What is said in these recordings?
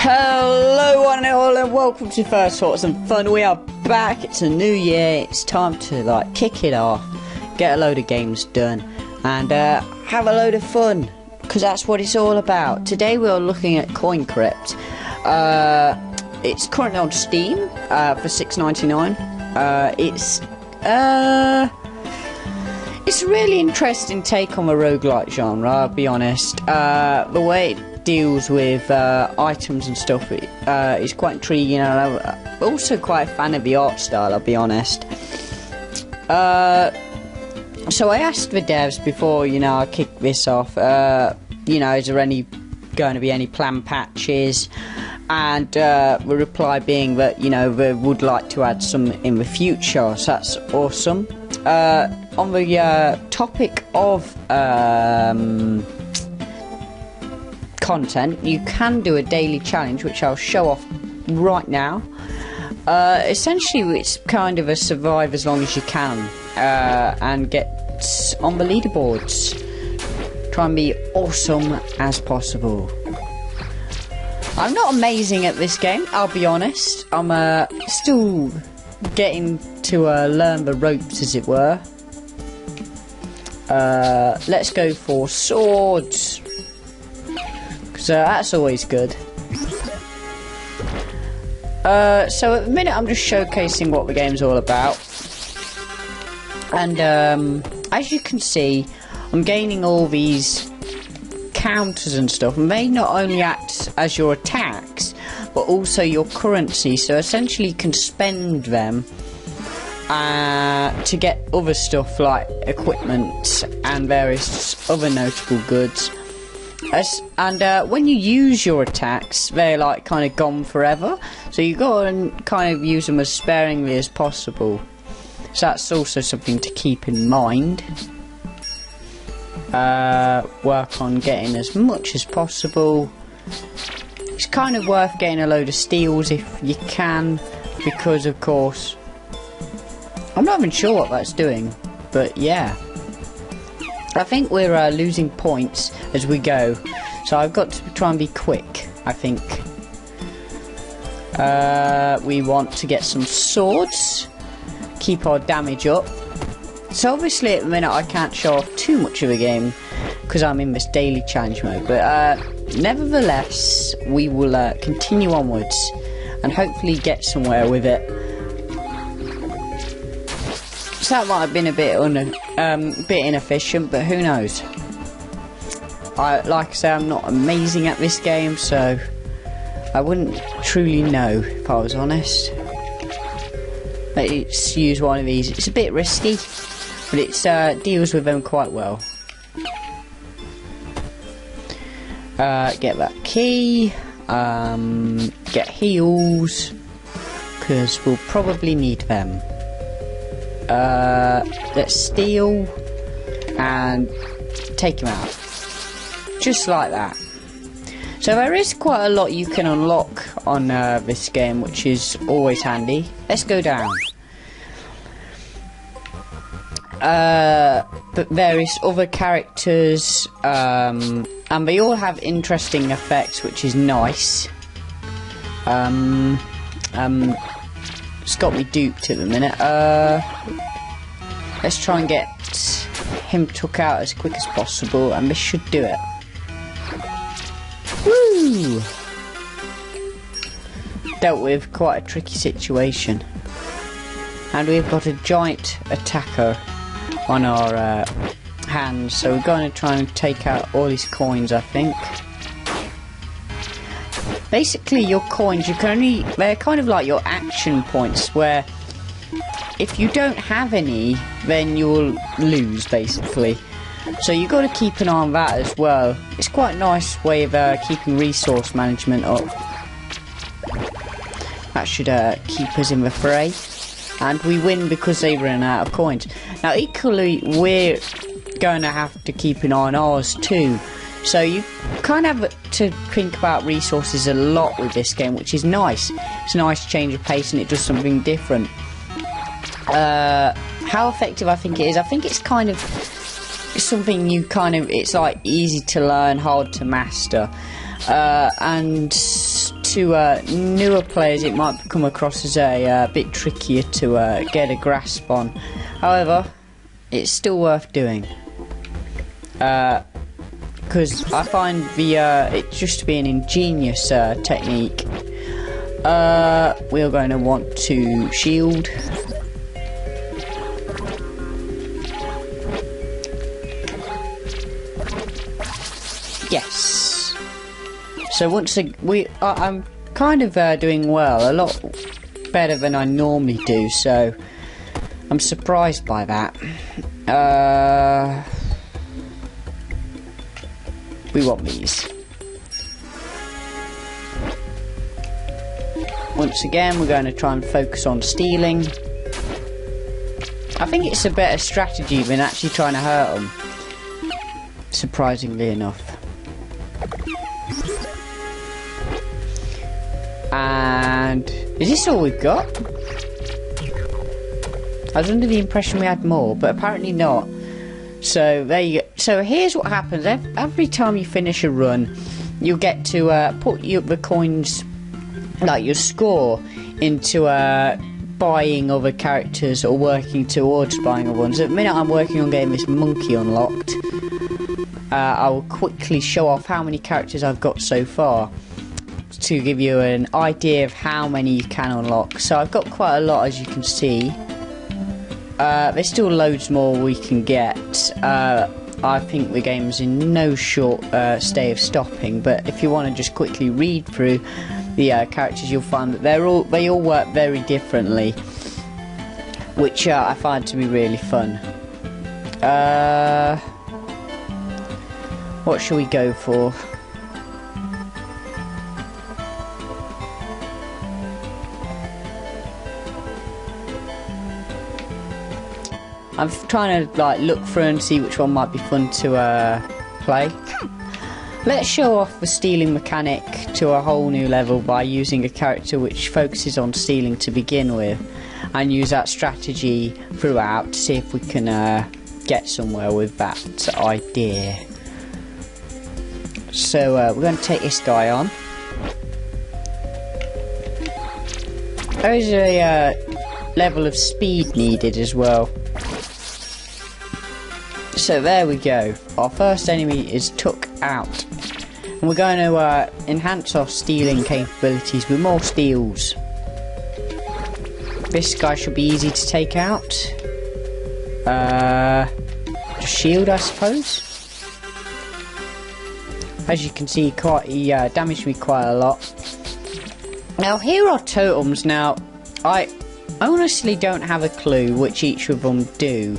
Hello one and all, and welcome to First Thoughts and Fun. We are back. It's a new year. It's time to kick it off, get a load of games done, and have a load of fun, because that's what it's all about. Today we are looking at Coin Crypt. It's currently on Steam for $6.99. It's a really interesting take on the roguelike genre, I'll be honest. The way it deals with items and stuff is quite intriguing, and I'm also quite a fan of the art style, I'll be honest. So I asked the devs before, I kicked this off, is there going to be any planned patches? And the reply being that, they would like to add some in the future, so that's awesome. On the topic of content, you can do a daily challenge, which I'll show off right now. Essentially, it's kind of a survive as long as you can, and get on the leaderboards. Try and be awesome as possible. I'm not amazing at this game, I'll be honest. I'm still getting to learn the ropes, as it were. Let's go for swords, because that's always good. So at the minute I'm just showcasing what the game's all about, and as you can see, I'm gaining all these counters and stuff, and they not only act as your attacks but also your currency, so essentially you can spend them to get other stuff like equipment and various other notable goods. And when you use your attacks, they're kind of gone forever, so you got to kind of use them as sparingly as possible, so that's also something to keep in mind. Work on getting as much as possible. It's kind of worth getting a load of steals if you can, because of course I'm not even sure what that's doing, but yeah, I think we're losing points as we go, so I've got to try and be quick, I think. We want to get some swords, keep our damage up. So obviously at the minute I can't show off too much of the game because I'm in this daily challenge mode, but nevertheless we will continue onwards and hopefully get somewhere with it. So that might have been a bit inefficient, but who knows. Like I say, I'm not amazing at this game, so I wouldn't truly know if I was honest. Let's use one of these. It's a bit risky, but it deals with them quite well. Get that key, get heals, because we'll probably need them. Let's steal and take him out, just like that. So there is quite a lot you can unlock on this game, which is always handy. Let's go down. But various other characters, and they all have interesting effects, which is nice. It's got me duped at the minute. Let's try and get him took out as quick as possible, and this should do it. Woo! Dealt with quite a tricky situation, and we've got a giant attacker on our hands, so we're going to try and take out all these coins, I think. Basically your coins, they're kind of like your action points, where if you don't have any then you'll lose, basically. So you've got to keep an eye on that as well. It's quite a nice way of keeping resource management up. That should keep us in the fray. And we win because they ran out of coins. Now equally, we're going to have to keep an eye on ours too. So you kind of have to think about resources a lot with this game, which is nice. It's a nice change of pace and it does something different. How effective I think it is, I think it's kind of something it's like easy to learn, hard to master. And to newer players, it might come across as a bit trickier to get a grasp on. However, it's still worth doing. Because I find it just to be an ingenious technique. We're going to want to shield. Yes. So once I'm kind of doing well, a lot better than I normally do. So I'm surprised by that. We want these. Once again, we're going to try and focus on stealing. I think it's a better strategy than actually trying to hurt them. Surprisingly enough. And is this all we've got? I was under the impression we had more, but apparently not. So there you go. So here's what happens. Every time you finish a run, you'll get to put the coins, like your score, into buying other characters or working towards buying other ones. At the minute I'm working on getting this monkey unlocked. I will quickly show off how many characters I've got so far to give you an idea of how many you can unlock. So I've got quite a lot, as you can see. There's still loads more we can get. I think the game's in no short stay of stopping, but if you want to just quickly read through the characters, you'll find that they all work very differently, which I find to be really fun. What shall we go for? I'm trying to like look through and see which one might be fun to play. Let's show off the stealing mechanic to a whole new level by using a character which focuses on stealing to begin with, and use that strategy throughout to see if we can get somewhere with that idea. So we're going to take this guy on. There is a level of speed needed as well. So there we go. Our first enemy is took out. And we're going to enhance our stealing capabilities with more steals. This guy should be easy to take out. Just shield, I suppose. As you can see, he damaged me quite a lot. Now here are totems. Now I honestly don't have a clue which each of them do,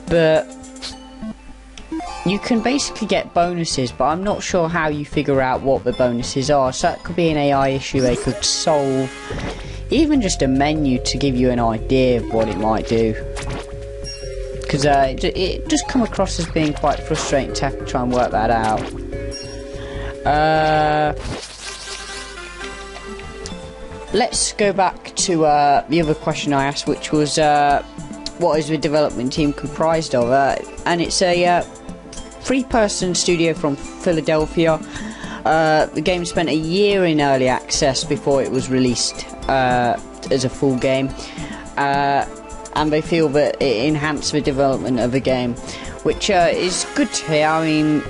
but you can basically get bonuses, but I'm not sure how you figure out what the bonuses are. So that could be an AI issue they could solve. Even just a menu to give you an idea of what it might do. Because it does come across as being quite frustrating to have to try and work that out. Let's go back to the other question I asked, which was what is the development team comprised of? And it's a 3-person studio from Philadelphia. The game spent a year in early access before it was released as a full game, and they feel that it enhanced the development of the game, which is good to hear. I mean,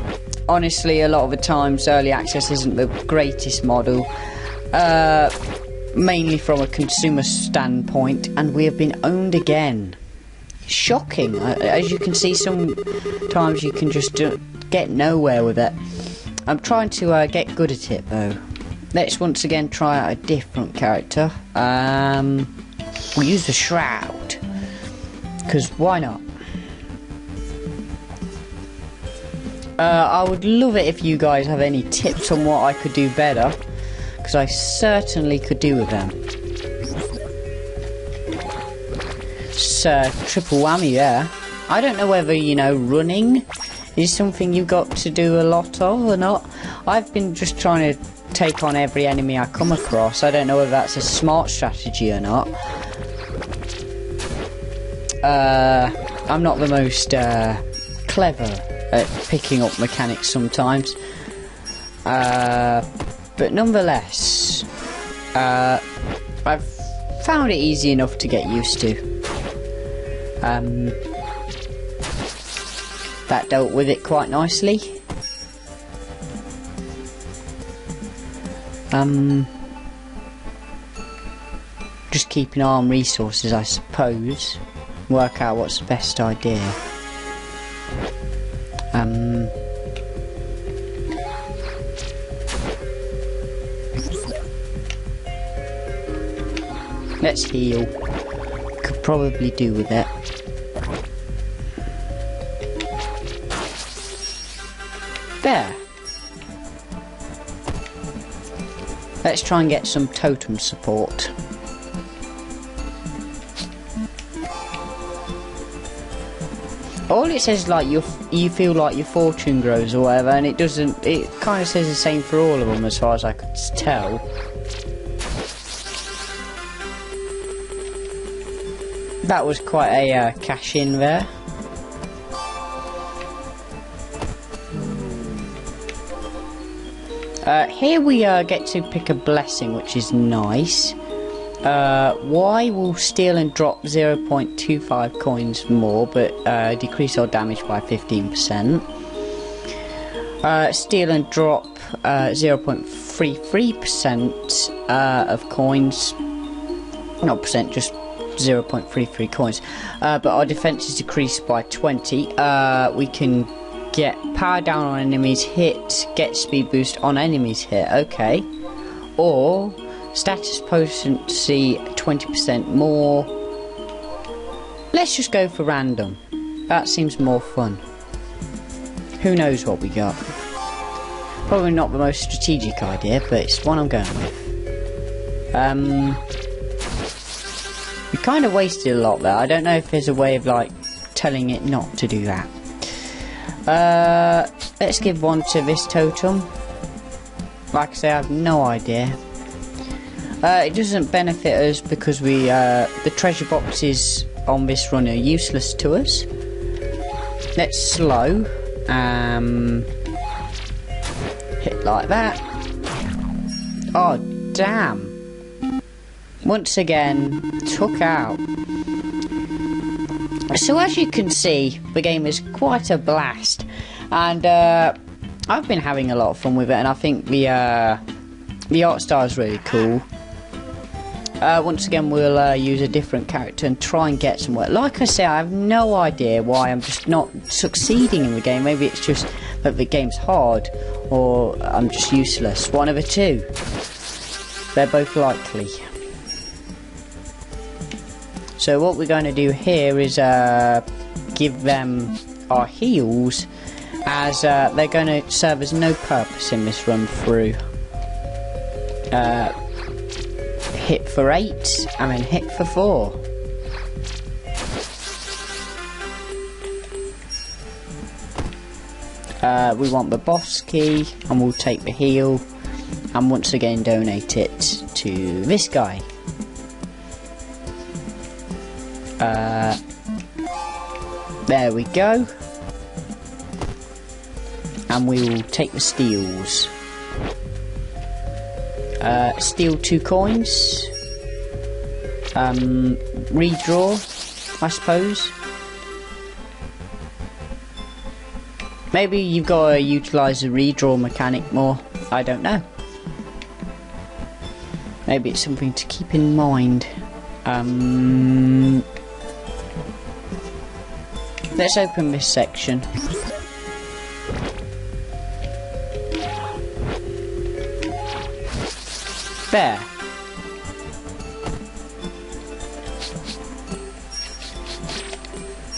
honestly, a lot of the times early access isn't the greatest model, mainly from a consumer standpoint, and we have been owned again. Shocking. As you can see, sometimes you can just get nowhere with it. I'm trying to get good at it though. Let's once again try out a different character. We'll use the Shroud, because why not? I would love it if you guys have any tips on what I could do better, because I certainly could do with them. Triple whammy there. I don't know whether, you know, running is something you've got to do a lot of or not. I've been just trying to take on every enemy I come across. I don't know whether that's a smart strategy or not. I'm not the most clever at picking up mechanics sometimes. But nonetheless, I've found it easy enough to get used to. That dealt with it quite nicely. Just keep an eye on resources, I suppose. Work out what's the best idea. Let's heal. Could probably do with it. There. Let's try and get some totem support. All it says is like you feel like your fortune grows or whatever, and it doesn't. It kind of says the same for all of them, as far as I could tell. That was quite a cash in there. Here we get to pick a blessing, which is nice. Y will steal and drop 0.25 coins more, but decrease our damage by 15%. Steal and drop 0.33% of coins. Not percent, just 0.33 coins. But our defense is decreased by 20. We can get power down on enemies hit, get speed boost on enemies hit. Okay. Or status potency 20% more. Let's just go for random. That seems more fun. Who knows what we got? Probably not the most strategic idea, but it's one I'm going with. We kind of wasted a lot there. I don't know if there's a way of like telling it not to do that. Let's give one to this totem. Like I say, I have no idea. It doesn't benefit us because we the treasure boxes on this run are useless to us. Let's slow. Hit like that. Oh damn! Once again, took out. So as you can see, the game is quite a blast, and I've been having a lot of fun with it, and I think the art style is really cool. Once again, we'll use a different character and try and get somewhere. Like I say, I have no idea why I'm just not succeeding in the game. Maybe it's just that the game's hard, or I'm just useless. One of the two. They're both likely. So what we're going to do here is give them our heals, as they're going to serve as no purpose in this run through. Hit for 8 and then hit for 4. We want the boss key, and we'll take the heal and once again donate it to this guy. There we go. And we will take the steals. Steal 2 coins. Redraw, I suppose. Maybe you've got to utilise the redraw mechanic more. I don't know. Maybe it's something to keep in mind. Let's open this section. There.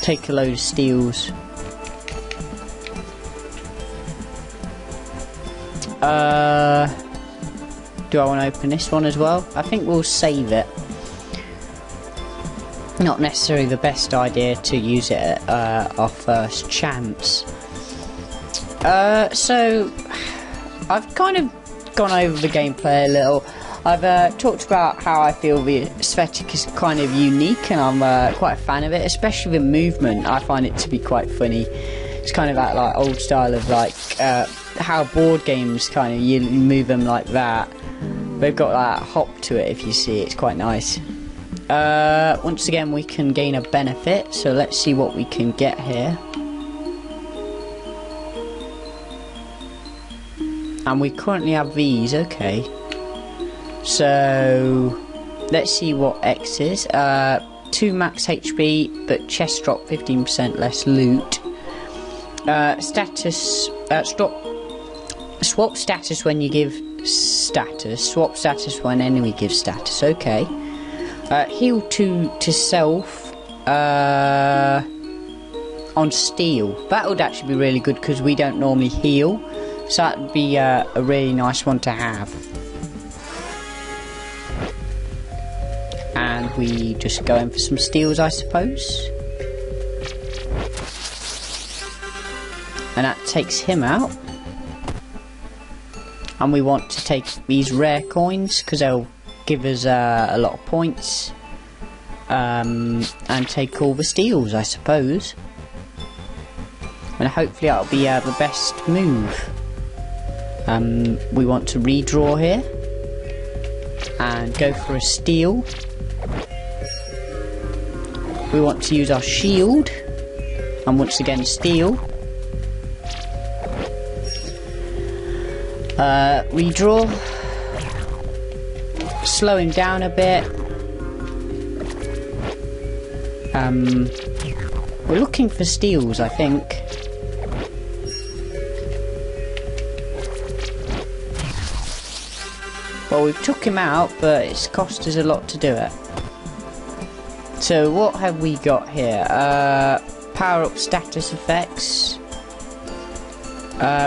Take a load of steals. Do I want to open this one as well? I think we'll save it. Not necessarily the best idea to use it at our first chance. So I've kind of gone over the gameplay a little. I've talked about how I feel the aesthetic is kind of unique, and I'm quite a fan of it, especially the movement. I find it to be quite funny. It's kind of that like old style of like how board games kind of, you move them like that. They've got that hop to it, if you see, it's quite nice. Once again, we can gain a benefit, so let's see what we can get here. And we currently have these, okay. So, let's see what X is. 2 max HP, but chest drop 15% less loot. Status, swap status when you give status. Swap status when enemy gives status, okay. Heal to self on steel. That would actually be really good because we don't normally heal. So that would be a really nice one to have. And we just go in for some steals, I suppose. And that takes him out. And we want to take these rare coins because they'll give us a lot of points. And take all the steals, I suppose. And hopefully that'll be the best move. We want to redraw here. And go for a steal. We want to use our shield. And once again steal. Redraw. Slow him down a bit. We're looking for steals, I think. Well, we've took him out, but it's cost us a lot to do it. So what have we got here? Power up status effects.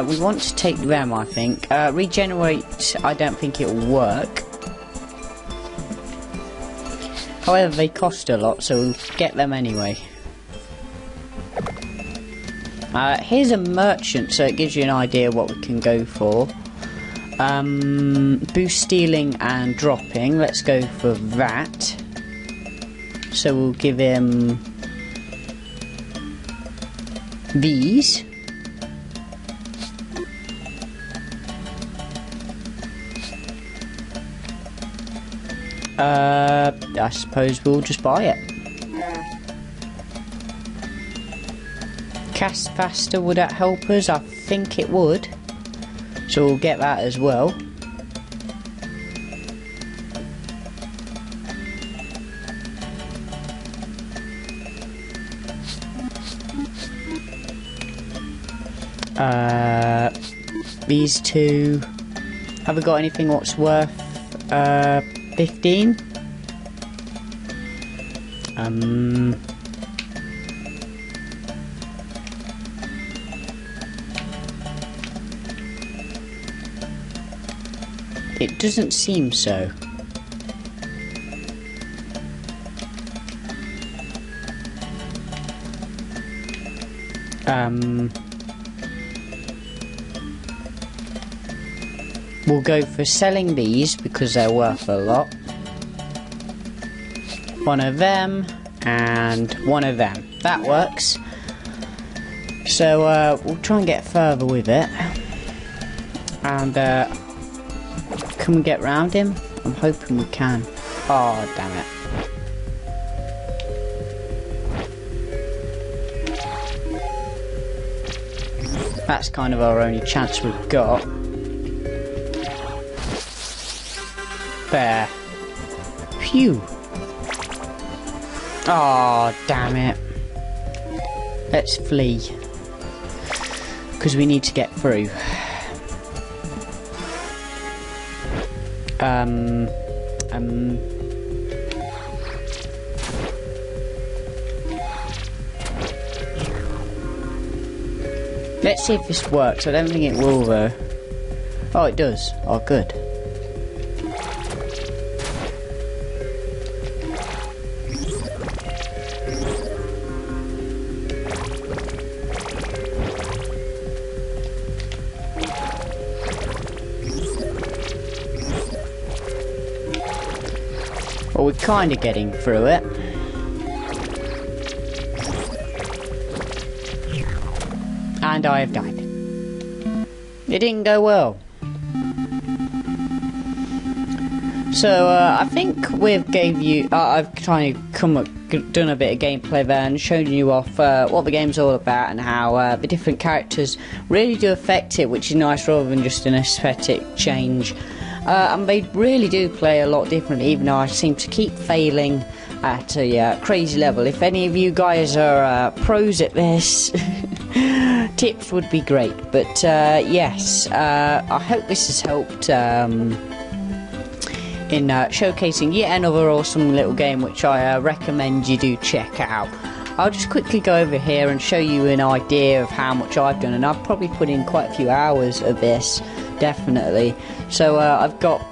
We want to take them, I think. Regenerate, I don't think it will work. However, they cost a lot, so we'll get them anyway. Here's a merchant, so it gives you an idea what we can go for. Boost stealing and dropping. Let's go for that. So we'll give him these. I suppose we'll just buy it. Cast faster, would that help us? I think it would. So we'll get that as well. These two. Have we got anything what's worth 15? It doesn't seem so. We'll go for selling these because they're worth a lot. One of them and one of them. That works. So we'll try and get further with it. And can we get round him? I'm hoping we can. Oh, damn it. That's kind of our only chance we've got. There. Phew. Oh, damn it. Let's flee. Because we need to get through. Let's see if this works. I don't think it will though. Oh, it does. Oh, good. Well, we're kind of getting through it. And I have died. It didn't go well. So I think we've gave you. I've kind of done a bit of gameplay there and shown you off what the game's all about and how the different characters really do affect it, which is nice rather than just an aesthetic change. And they really do play a lot different, even though I seem to keep failing at a crazy level. If any of you guys are pros at this, tips would be great. But yes, I hope this has helped in showcasing yet another awesome little game, which I recommend you do check out. I'll just quickly go over here and show you an idea of how much I've done, and I've probably put in quite a few hours of this, definitely. So I've got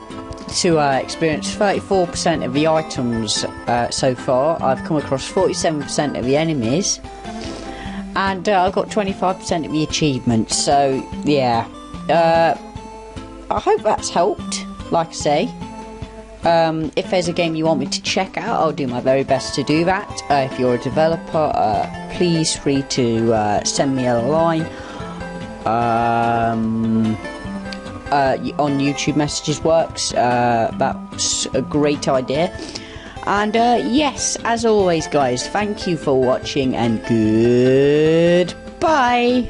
to experience 34% of the items so far. I've come across 47% of the enemies, and I've got 25% of the achievements. So yeah, I hope that's helped. Like I say, if there's a game you want me to check out, I'll do my very best to do that. If you're a developer, please free to send me a line. On YouTube messages works. That's a great idea. And yes, as always guys, thank you for watching and goodbye.